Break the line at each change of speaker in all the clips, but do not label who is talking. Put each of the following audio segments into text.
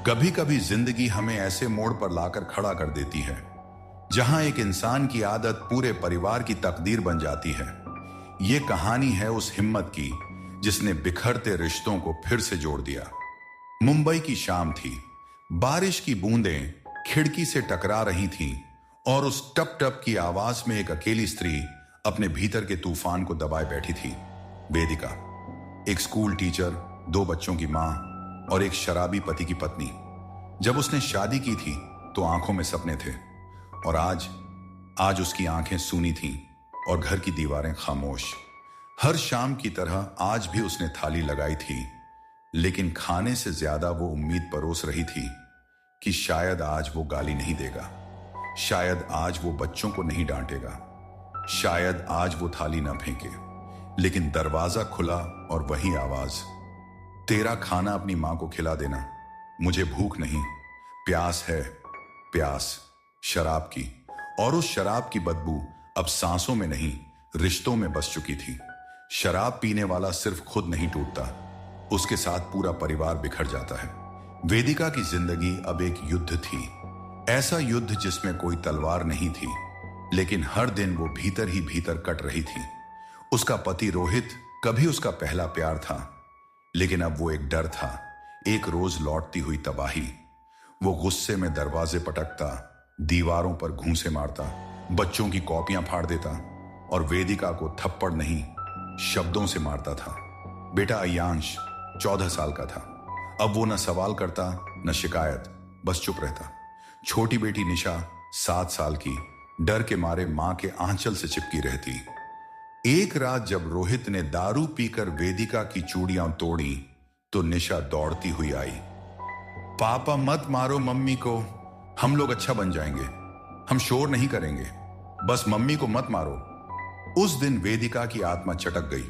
कभी कभी जिंदगी हमें ऐसे मोड़ पर लाकर खड़ा कर देती है जहां एक इंसान की आदत पूरे परिवार की तकदीर बन जाती है। ये कहानी है उस हिम्मत की जिसने बिखरते रिश्तों को फिर से जोड़ दिया। मुंबई की शाम थी। बारिश की बूंदें खिड़की से टकरा रही थीं और उस टप टप की आवाज में एक अकेली स्त्री अपने भीतर के तूफान को दबाए बैठी थी। वेदिका, एक स्कूल टीचर, 2 बच्चों की मां और एक शराबी पति की पत्नी। जब उसने शादी की थी तो आंखों में सपने थे और आज उसकी आंखें सूनी थीं और घर की दीवारें खामोश। हर शाम की तरह आज भी उसने थाली लगाई थी, लेकिन खाने से ज्यादा वो उम्मीद परोस रही थी कि शायद आज वो गाली नहीं देगा, शायद आज वो बच्चों को नहीं डांटेगा, शायद आज वो थाली ना फेंके। लेकिन दरवाजा खुला और वही आवाज, तेरा खाना अपनी मां को खिला देना, मुझे भूख नहीं, प्यास है, प्यास शराब की। और उस शराब की बदबू अब सांसों में नहीं, रिश्तों में बस चुकी थी। शराब पीने वाला सिर्फ खुद नहीं टूटता, उसके साथ पूरा परिवार बिखर जाता है। वेदिका की जिंदगी अब एक युद्ध थी, ऐसा युद्ध जिसमें कोई तलवार नहीं थी, लेकिन हर दिन वो भीतर ही भीतर कट रही थी। उसका पति रोहित कभी उसका पहला प्यार था, लेकिन अब वो एक डर था, एक रोज लौटती हुई तबाही। वो गुस्से में दरवाजे पटकता, दीवारों पर घूंसे मारता, बच्चों की कॉपियां फाड़ देता और वेदिका को थप्पड़ नहीं, शब्दों से मारता था। बेटा अयांश 14 साल का था। अब वो न सवाल करता न शिकायत, बस चुप रहता। छोटी बेटी निशा 7 साल की, डर के मारे मां के आंचल से चिपकी रहती। एक रात जब रोहित ने दारू पीकर वेदिका की चूड़ियां तोड़ी तो निशा दौड़ती हुई आई। पापा मत मारो मम्मी को, हम लोग अच्छा बन जाएंगे, हम शोर नहीं करेंगे, बस मम्मी को मत मारो। उस दिन वेदिका की आत्मा चटक गई।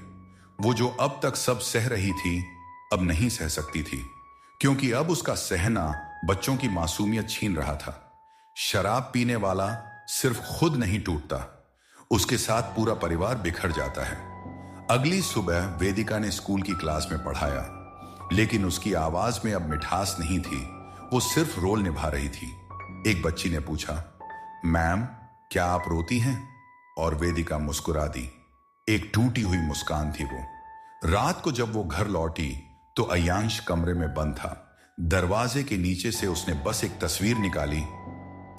वो जो अब तक सब सह रही थी अब नहीं सह सकती थी, क्योंकि अब उसका सहना बच्चों की मासूमियत छीन रहा था। शराब पीने वाला सिर्फ खुद नहीं टूटता, उसके साथ पूरा परिवार बिखर जाता है। अगली सुबह वेदिका ने स्कूल की क्लास में पढ़ाया, लेकिन उसकी आवाज में अब मिठास नहीं थी, वो सिर्फ रोल निभा रही थी। एक बच्ची ने पूछा, मैम क्या आप रोती हैं? और वेदिका मुस्कुरा दी। एक टूटी हुई मुस्कान थी वो। रात को जब वो घर लौटी तो अयांश कमरे में बंद था। दरवाजे के नीचे से उसने बस एक तस्वीर निकाली,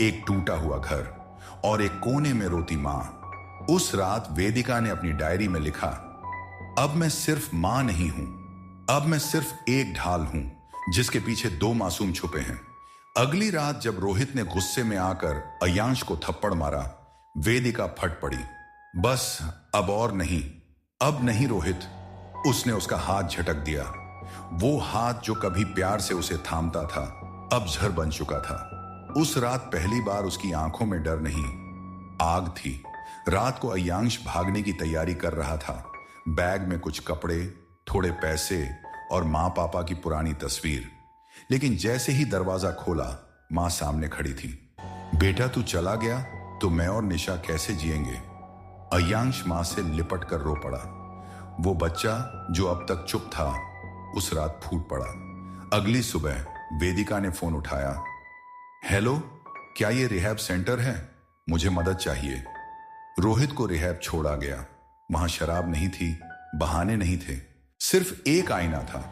एक टूटा हुआ घर और एक कोने में रोती मां। उस रात वेदिका ने अपनी डायरी में लिखा, अब मैं सिर्फ मां नहीं हूं, अब मैं सिर्फ एक ढाल हूं जिसके पीछे 2 मासूम छुपे हैं। अगली रात जब रोहित ने गुस्से में आकर अयांश को थप्पड़ मारा, वेदिका फट पड़ी। बस अब और नहीं, अब नहीं रोहित, उसने उसका हाथ झटक दिया। वो हाथ जो कभी प्यार से उसे थामता था अब जहर बन चुका था। उस रात पहली बार उसकी आंखों में डर नहीं, आग थी। रात को अयांश भागने की तैयारी कर रहा था, बैग में कुछ कपड़े, थोड़े पैसे और मां पापा की पुरानी तस्वीर। लेकिन जैसे ही दरवाजा खोला, मां सामने खड़ी थी। बेटा तू चला गया तो मैं और निशा कैसे जिएंगे? अयांश मां से लिपट कर रो पड़ा। वो बच्चा जो अब तक चुप था उस रात फूट पड़ा। अगली सुबह वेदिका ने फोन उठाया, हेलो, क्या ये रिहैब सेंटर है? मुझे मदद चाहिए। रोहित को रिहैब छोड़ा गया। वहां शराब नहीं थी, बहाने नहीं थे, सिर्फ एक आईना था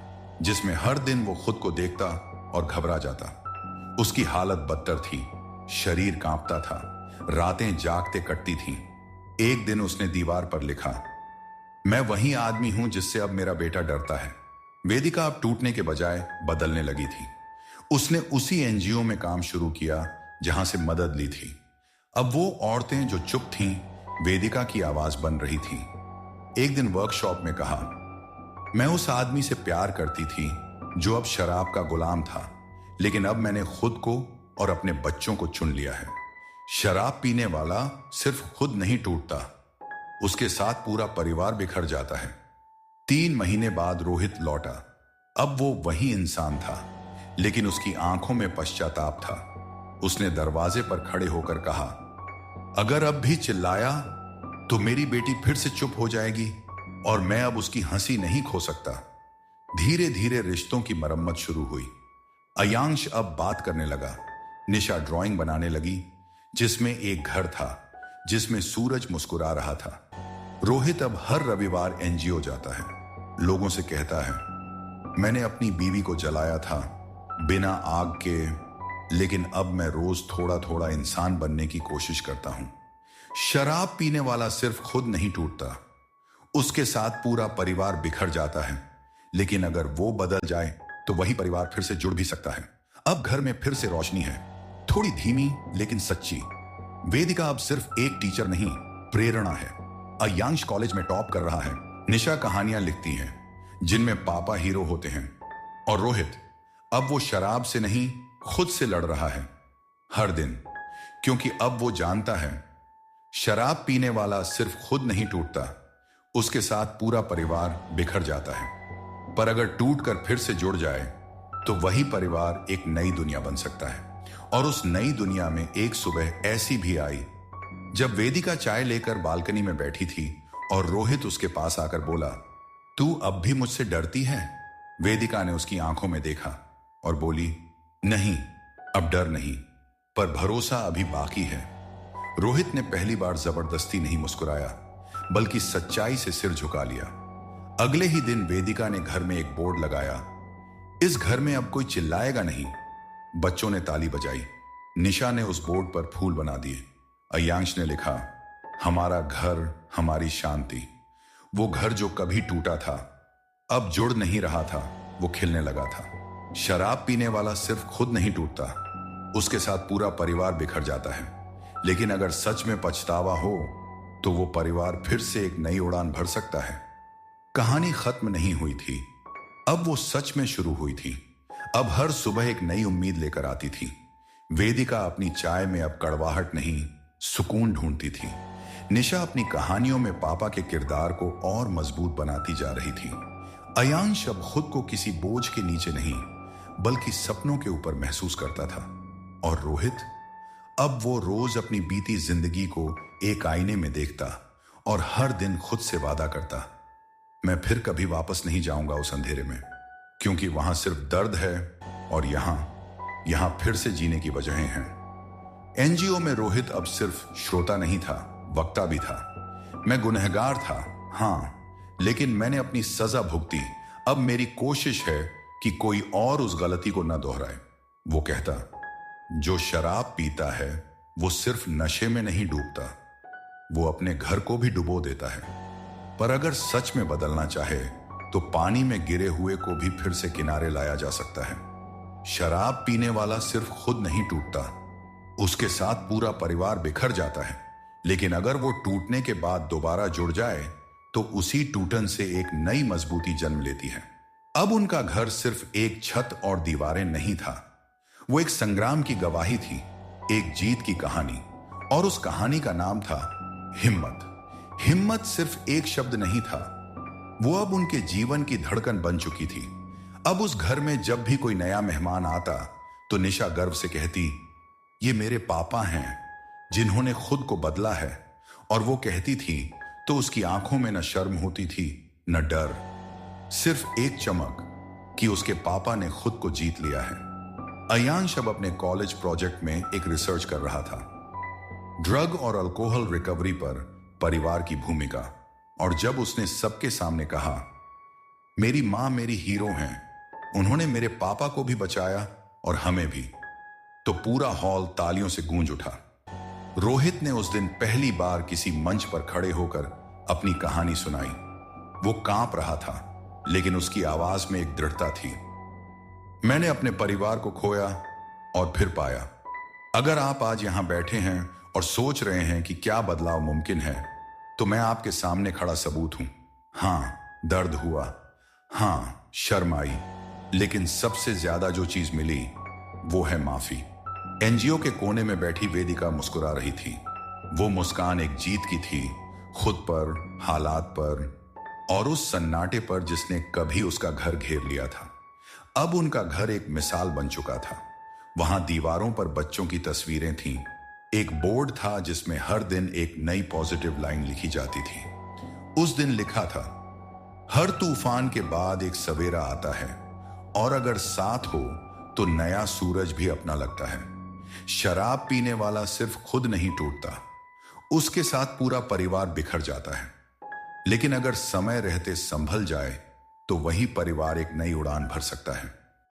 जिसमें हर दिन वो खुद को देखता और घबरा जाता। उसकी हालत बदतर थी, शरीर कांपता था, रातें जागते कटती थीं। एक दिन उसने दीवार पर लिखा, मैं वही आदमी हूं जिससे अब मेरा बेटा डरता है। वेदिका अब टूटने के बजाय बदलने लगी थी। उसने उसी एनजीओ में काम शुरू किया जहां से मदद ली थी। अब वो औरतें जो चुप थीं वेदिका की आवाज बन रही थी। एक दिन वर्कशॉप में कहा, मैं उस आदमी से प्यार करती थी जो अब शराब का गुलाम था, लेकिन अब मैंने खुद को और अपने बच्चों को चुन लिया है। शराब पीने वाला सिर्फ खुद नहीं टूटता, उसके साथ पूरा परिवार बिखर जाता है। 3 महीने बाद रोहित लौटा। अब वो वही इंसान था, लेकिन उसकी आंखों में पश्चाताप था। उसने दरवाजे पर खड़े होकर कहा, अगर अब भी चिल्लाया तो मेरी बेटी फिर से चुप हो जाएगी और मैं अब उसकी हंसी नहीं खो सकता। धीरे धीरे रिश्तों की मरम्मत शुरू हुई। अयांश अब बात करने लगा। निशा ड्राइंग बनाने लगी जिसमें एक घर था जिसमें सूरज मुस्कुरा रहा था। रोहित अब हर रविवार एनजीओ जाता है। लोगों से कहता है, मैंने अपनी बीवी को जलाया था बिना आग के, लेकिन अब मैं रोज थोड़ा थोड़ा इंसान बनने की कोशिश करता हूं। शराब पीने वाला सिर्फ खुद नहीं टूटता, उसके साथ पूरा परिवार बिखर जाता है। लेकिन अगर वो बदल जाए तो वही परिवार फिर से जुड़ भी सकता है। अब घर में फिर से रोशनी है, थोड़ी धीमी लेकिन सच्ची। वेदिका अब सिर्फ एक टीचर नहीं, प्रेरणा है। अयांश कॉलेज में टॉप कर रहा है। निशा कहानियां लिखती हैं जिनमें पापा हीरो होते हैं। और रोहित अब वो शराब से नहीं, खुद से लड़ रहा है हर दिन, क्योंकि अब वो जानता है शराब पीने वाला सिर्फ खुद नहीं टूटता, उसके साथ पूरा परिवार बिखर जाता है। पर अगर टूटकर फिर से जुड़ जाए तो वही परिवार एक नई दुनिया बन सकता है। और उस नई दुनिया में एक सुबह ऐसी भी आई जब वेदिका चाय लेकर बालकनी में बैठी थी और रोहित उसके पास आकर बोला, तू अब भी मुझसे डरती है? वेदिका ने उसकी आंखों में देखा और बोली, नहीं, अब डर नहीं, पर भरोसा अभी बाकी है। रोहित ने पहली बार जबरदस्ती नहीं मुस्कुराया, बल्कि सच्चाई से सिर झुका लिया। अगले ही दिन वेदिका ने घर में एक बोर्ड लगाया, इस घर में अब कोई चिल्लाएगा नहीं। बच्चों ने ताली बजाई। निशा ने उस बोर्ड पर फूल बना दिए। अयांश ने लिखा, हमारा घर, हमारी शांति। वो घर जो कभी टूटा था अब जुड़ नहीं रहा था, वो खिलने लगा था। शराब पीने वाला सिर्फ खुद नहीं टूटता, उसके साथ पूरा परिवार बिखर जाता है। लेकिन अगर सच में पछतावा हो तो वो परिवार फिर से एक नई उड़ान भर सकता है। कहानी खत्म नहीं हुई थी, अब वो सच में शुरू हुई थी। अब हर सुबह एक नई उम्मीद लेकर आती थी। वेदिका अपनी चाय में अब कड़वाहट नहीं, सुकून ढूंढती थी। निशा अपनी कहानियों में पापा के किरदार को और मजबूत बनाती जा रही थी। अयांश अब खुद को किसी बोझ के नीचे नहीं, बल्कि सपनों के ऊपर महसूस करता था। और रोहित, अब वो रोज अपनी बीती जिंदगी को एक आईने में देखता और हर दिन खुद से वादा करता, मैं फिर कभी वापस नहीं जाऊंगा उस अंधेरे में, क्योंकि वहां सिर्फ दर्द है और यहां फिर से जीने की वजहें हैं। एनजीओ में रोहित अब सिर्फ श्रोता नहीं था, वक्ता भी था। मैं गुनहगार था, हां, लेकिन मैंने अपनी सजा भुगती। अब मेरी कोशिश है कि कोई और उस गलती को न दोहराए। वो कहता, जो शराब पीता है वो सिर्फ नशे में नहीं डूबता, वो अपने घर को भी डुबो देता है। पर अगर सच में बदलना चाहे तो पानी में गिरे हुए को भी फिर से किनारे लाया जा सकता है। शराब पीने वाला सिर्फ खुद नहीं टूटता, उसके साथ पूरा परिवार बिखर जाता है। लेकिन अगर वो टूटने के बाद दोबारा जुड़ जाए तो उसी टूटन से एक नई मजबूती जन्म लेती है। अब उनका घर सिर्फ एक छत और दीवारें नहीं था, वो एक संग्राम की गवाही थी, एक जीत की कहानी। और उस कहानी का नाम था हिम्मत। हिम्मत सिर्फ एक शब्द नहीं था, वो अब उनके जीवन की धड़कन बन चुकी थी। अब उस घर में जब भी कोई नया मेहमान आता तो निशा गर्व से कहती, ये मेरे पापा हैं जिन्होंने खुद को बदला है। और वो कहती थी तो उसकी आंखों में न शर्म होती थी न डर, सिर्फ एक चमक कि उसके पापा ने खुद को जीत लिया है। अयांश अब अपने कॉलेज प्रोजेक्ट में एक रिसर्च कर रहा था, ड्रग और अल्कोहल रिकवरी पर परिवार की भूमिका। और जब उसने सबके सामने कहा, मेरी मां मेरी हीरो हैं, उन्होंने मेरे पापा को भी बचाया और हमें भी, तो पूरा हॉल तालियों से गूंज उठा। रोहित ने उस दिन पहली बार किसी मंच पर खड़े होकर अपनी कहानी सुनाई। वो कांप रहा था, लेकिन उसकी आवाज में एक दृढ़ता थी। मैंने अपने परिवार को खोया और फिर पाया। अगर आप आज यहां बैठे हैं और सोच रहे हैं कि क्या बदलाव मुमकिन है, तो मैं आपके सामने खड़ा सबूत हूं। हां, दर्द हुआ, हां, शर्म आई, लेकिन सबसे ज्यादा जो चीज मिली वो है माफी। एनजीओ के कोने में बैठी वेदिका मुस्कुरा रही थी। वो मुस्कान एक जीत की थी, खुद पर, हालात पर और उस सन्नाटे पर जिसने कभी उसका घर घेर लिया था। अब उनका घर एक मिसाल बन चुका था। वहां दीवारों पर बच्चों की तस्वीरें थीं। एक बोर्ड था जिसमें हर दिन एक नई पॉजिटिव लाइन लिखी जाती थी। उस दिन लिखा था, हर तूफान के बाद एक सवेरा आता है और अगर साथ हो तो नया सूरज भी अपना लगता है। शराब पीने वाला सिर्फ खुद नहीं टूटता, उसके साथ पूरा परिवार बिखर जाता है। लेकिन अगर समय रहते संभल जाए तो वही परिवार एक नई उड़ान भर सकता है।